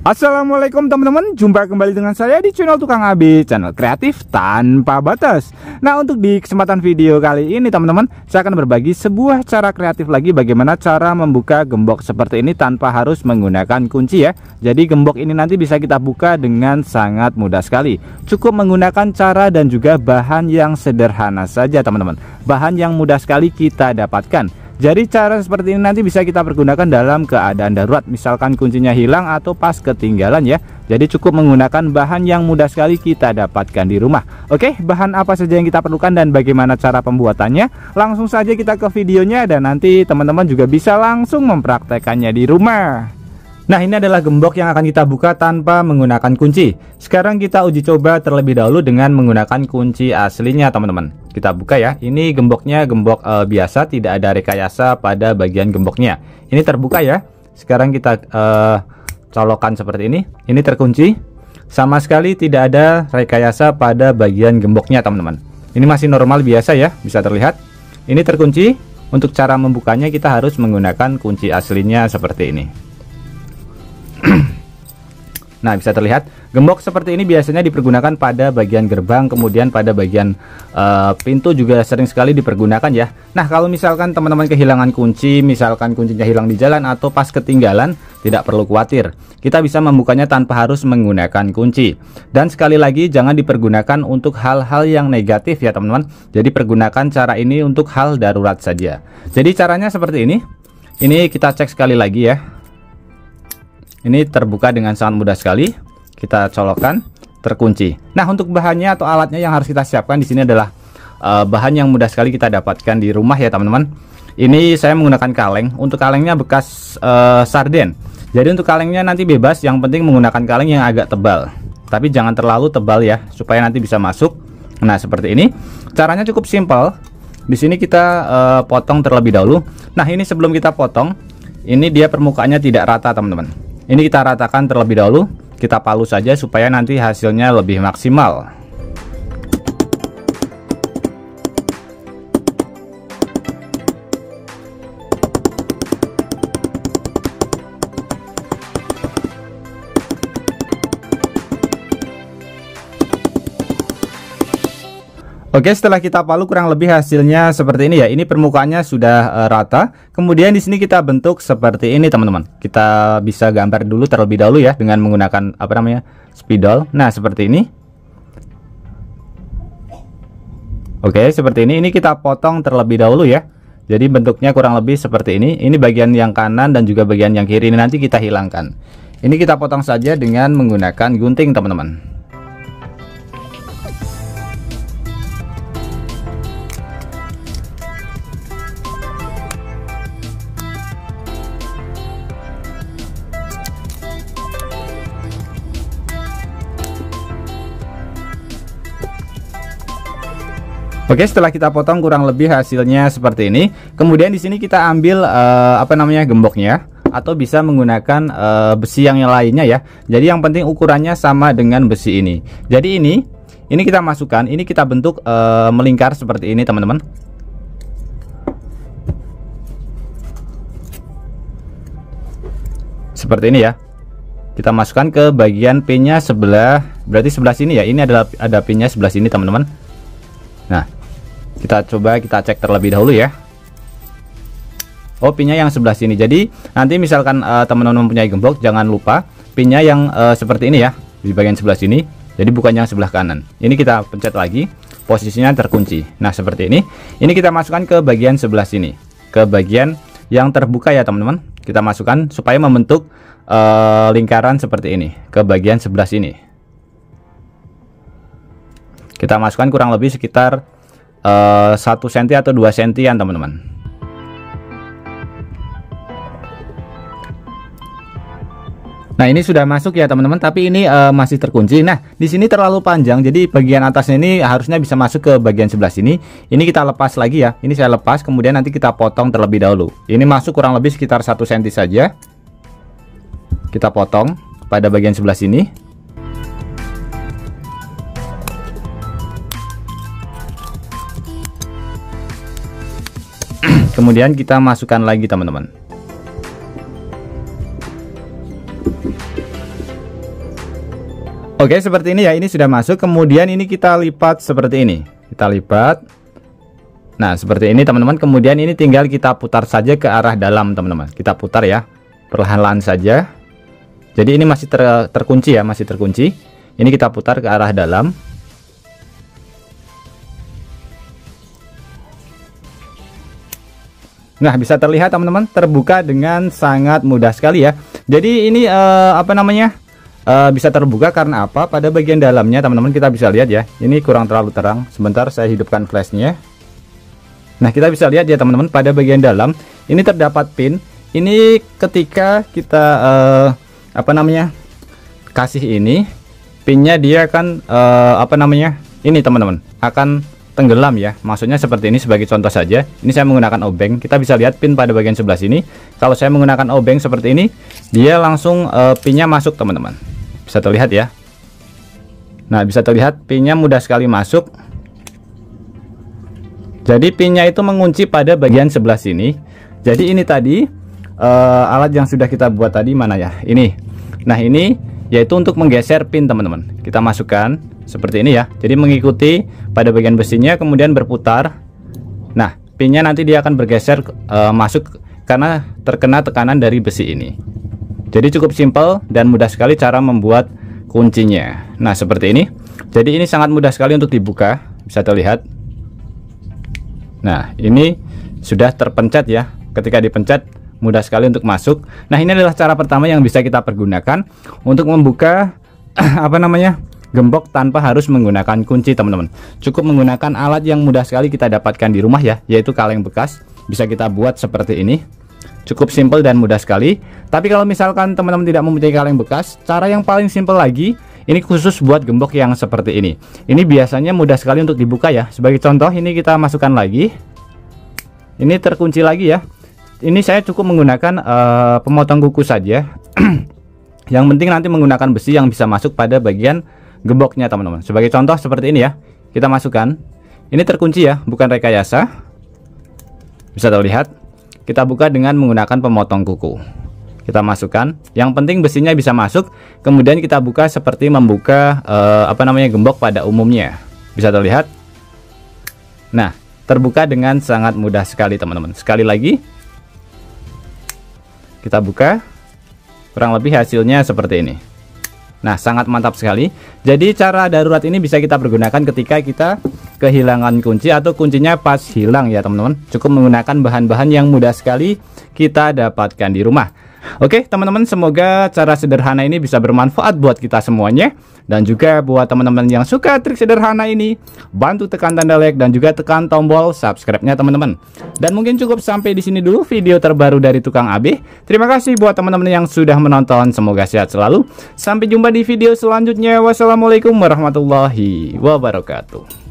Assalamualaikum teman-teman, jumpa kembali dengan saya di channel Tukang AB, channel kreatif tanpa batas. Nah, untuk di kesempatan video kali ini teman-teman, saya akan berbagi sebuah cara kreatif lagi bagaimana cara membuka gembok seperti ini tanpa harus menggunakan kunci ya. Jadi gembok ini nanti bisa kita buka dengan sangat mudah sekali. Cukup menggunakan cara dan juga bahan yang sederhana saja teman-teman. Bahan yang mudah sekali kita dapatkan. Jadi cara seperti ini nanti bisa kita pergunakan dalam keadaan darurat, misalkan kuncinya hilang atau pas ketinggalan ya. Jadi cukup menggunakan bahan yang mudah sekali kita dapatkan di rumah. Oke, bahan apa saja yang kita perlukan dan bagaimana cara pembuatannya? Langsung saja kita ke videonya dan nanti teman-teman juga bisa langsung mempraktekannya di rumah. Nah, ini adalah gembok yang akan kita buka tanpa menggunakan kunci. Sekarang kita uji coba terlebih dahulu dengan menggunakan kunci aslinya teman-teman. Kita buka ya. Ini gemboknya gembok biasa, tidak ada rekayasa pada bagian gemboknya. Ini terbuka ya. Sekarang kita colokkan seperti ini. Ini terkunci. Sama sekali tidak ada rekayasa pada bagian gemboknya teman-teman. Ini masih normal biasa ya, bisa terlihat. Ini terkunci. Untuk cara membukanya kita harus menggunakan kunci aslinya seperti ini. Nah, bisa terlihat gembok seperti ini biasanya dipergunakan pada bagian gerbang, kemudian pada bagian pintu juga sering sekali dipergunakan ya. Nah, kalau misalkan teman-teman kehilangan kunci, misalkan kuncinya hilang di jalan atau pas ketinggalan, tidak perlu khawatir. Kita bisa membukanya tanpa harus menggunakan kunci. Dan sekali lagi jangan dipergunakan untuk hal-hal yang negatif ya teman-teman. Jadi pergunakan cara ini untuk hal darurat saja. Jadi caranya seperti ini. Ini kita cek sekali lagi ya. Ini terbuka dengan sangat mudah sekali. Kita colokkan, terkunci. Nah, untuk bahannya atau alatnya yang harus kita siapkan di sini adalah bahan yang mudah sekali kita dapatkan di rumah ya teman-teman. Ini saya menggunakan kaleng. Untuk kalengnya bekas sarden. Jadi untuk kalengnya nanti bebas. Yang penting menggunakan kaleng yang agak tebal. Tapi jangan terlalu tebal ya, supaya nanti bisa masuk. Nah, seperti ini. Caranya cukup simpel. Di sini kita potong terlebih dahulu. Nah, ini sebelum kita potong, ini dia permukaannya tidak rata teman-teman. Ini kita ratakan terlebih dahulu, kita palu saja supaya nanti hasilnya lebih maksimal. Oke, setelah kita palu kurang lebih hasilnya seperti ini ya. Ini permukaannya sudah rata. Kemudian di sini kita bentuk seperti ini teman-teman. Kita bisa gambar dulu terlebih dahulu ya dengan menggunakan spidol. Nah, seperti ini. Oke, seperti ini. Ini kita potong terlebih dahulu ya. Jadi bentuknya kurang lebih seperti ini. Ini bagian yang kanan dan juga bagian yang kiri ini nanti kita hilangkan. Ini kita potong saja dengan menggunakan gunting teman-teman. Oke, setelah kita potong kurang lebih hasilnya seperti ini. Kemudian di sini kita ambil gemboknya atau bisa menggunakan besi yang lainnya ya. Jadi yang penting ukurannya sama dengan besi ini. Jadi ini kita masukkan, ini kita bentuk melingkar seperti ini teman-teman. Seperti ini ya. Kita masukkan ke bagian pinnya sebelah, berarti sebelah sini ya. Ini adalah ada pinnya sebelah sini teman-teman. Nah, kita cek terlebih dahulu ya. Oh, pinnya yang sebelah sini. Jadi nanti misalkan teman-teman mempunyai gembok, jangan lupa pinnya yang seperti ini ya, di bagian sebelah sini. Jadi bukan yang sebelah kanan. Ini kita pencet lagi, posisinya terkunci. Nah, seperti ini. Ini kita masukkan ke bagian sebelah sini, ke bagian yang terbuka ya teman-teman. Kita masukkan supaya membentuk lingkaran seperti ini ke bagian sebelah sini. Kita masukkan kurang lebih sekitar 1 cm atau 2 cm teman-teman. Nah, ini sudah masuk ya teman-teman, tapi ini masih terkunci. Nah, di sini terlalu panjang, jadi bagian atasnya ini harusnya bisa masuk ke bagian sebelah sini. Ini kita lepas lagi ya. Ini saya lepas, kemudian nanti kita potong terlebih dahulu. Ini masuk kurang lebih sekitar 1 cm saja. Kita potong pada bagian sebelah sini. Kemudian kita masukkan lagi teman-teman. Oke, seperti ini ya, ini sudah masuk. Kemudian ini kita lipat seperti ini. Kita lipat. Nah, seperti ini teman-teman. Kemudian ini tinggal kita putar saja ke arah dalam, teman-teman. Kita putar ya, perlahan-lahan saja. Jadi ini masih terkunci ya, masih terkunci. Ini kita putar ke arah dalam. Nah, bisa terlihat teman-teman, terbuka dengan sangat mudah sekali ya. Jadi ini bisa terbuka karena apa? Pada bagian dalamnya teman-teman kita bisa lihat ya. Ini kurang terlalu terang. Sebentar saya hidupkan flashnya. Nah, kita bisa lihat ya teman-teman, pada bagian dalam ini terdapat pin. Ini ketika kita kasih ini, pinnya dia akan ini teman-teman akan tenggelam ya. Maksudnya seperti ini, sebagai contoh saja. Ini saya menggunakan obeng. Kita bisa lihat pin pada bagian sebelah sini. Kalau saya menggunakan obeng seperti ini, dia langsung pinnya masuk teman-teman. Bisa terlihat ya. Nah, bisa terlihat pinnya mudah sekali masuk. Jadi pinnya itu mengunci pada bagian sebelah sini. Jadi ini tadi alat yang sudah kita buat tadi mana ya? Ini. Nah, ini yaitu untuk menggeser pin teman-teman. Kita masukkan seperti ini ya. Jadi mengikuti pada bagian besinya, kemudian berputar. Nah, pinnya nanti dia akan bergeser masuk karena terkena tekanan dari besi ini. Jadi cukup simpel dan mudah sekali cara membuat kuncinya. Nah, seperti ini. Jadi ini sangat mudah sekali untuk dibuka. Bisa terlihat. Nah, ini sudah terpencet ya. Ketika dipencet mudah sekali untuk masuk. Nah, ini adalah cara pertama yang bisa kita pergunakan untuk membuka gembok tanpa harus menggunakan kunci teman-teman. Cukup menggunakan alat yang mudah sekali kita dapatkan di rumah ya, yaitu kaleng bekas. Bisa kita buat seperti ini. Cukup simpel dan mudah sekali. Tapi kalau misalkan teman-teman tidak mempunyai kaleng bekas, cara yang paling simpel lagi, ini khusus buat gembok yang seperti ini. Ini biasanya mudah sekali untuk dibuka ya. Sebagai contoh, ini kita masukkan lagi. Ini terkunci lagi ya. Ini saya cukup menggunakan pemotong kuku saja. Yang penting nanti menggunakan besi yang bisa masuk pada bagian gemboknya teman-teman. Sebagai contoh seperti ini ya. Kita masukkan. Ini terkunci ya, bukan rekayasa. Bisa terlihat. Kita buka dengan menggunakan pemotong kuku. Kita masukkan. Yang penting besinya bisa masuk. Kemudian kita buka seperti membuka gembok pada umumnya. Bisa terlihat. Nah, terbuka dengan sangat mudah sekali teman-teman. Sekali lagi. Kita buka. Kurang lebih hasilnya seperti ini. Nah, sangat mantap sekali. Jadi cara darurat ini bisa kita pergunakan ketika kita kehilangan kunci atau kuncinya pas hilang ya teman-teman. Cukup menggunakan bahan-bahan yang mudah sekali kita dapatkan di rumah. Oke teman-teman, semoga cara sederhana ini bisa bermanfaat buat kita semuanya. Dan juga buat teman-teman yang suka trik sederhana ini, bantu tekan tanda like dan juga tekan tombol subscribe-nya teman-teman. Dan mungkin cukup sampai di sini dulu video terbaru dari Tukang AB. Terima kasih buat teman-teman yang sudah menonton. Semoga sehat selalu. Sampai jumpa di video selanjutnya. Wassalamualaikum warahmatullahi wabarakatuh.